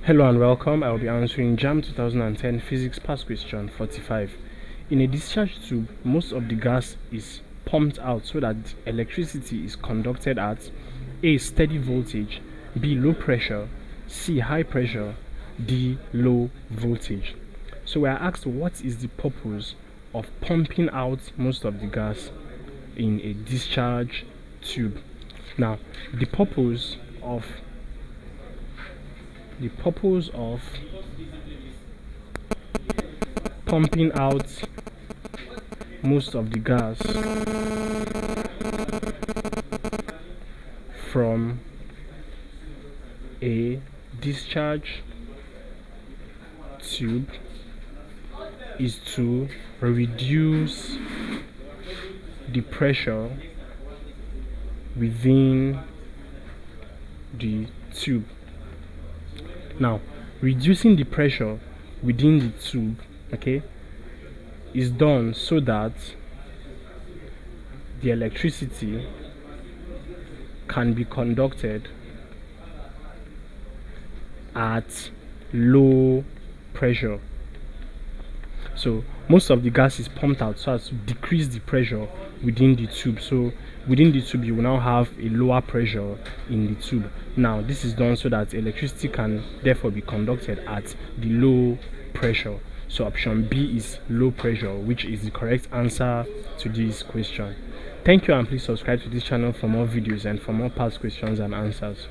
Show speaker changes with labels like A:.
A: Hello and welcome. I will be answering JAMB 2010 Physics Past Question 45. In a discharge tube, most of the gas is pumped out so that electricity is conducted at A. Steady voltage, B. Low pressure, C. High pressure, D. Low voltage. So we are asked what is the purpose of pumping out most of the gas in a discharge tube. Now, the purpose of pumping out most of the gas from a discharge tube is to reduce the pressure within the tube. Now, reducing the pressure within the tube, is done so that the electricity can be conducted at low pressure. So most of the gas is pumped out so as to decrease the pressure within the tube. So within the tube you will now have a lower pressure in the tube. Now this is done so that electricity can therefore be conducted at the low pressure. So option B is low pressure, which is the correct answer to this question. Thank you, and please subscribe to this channel for more videos and for more past questions and answers.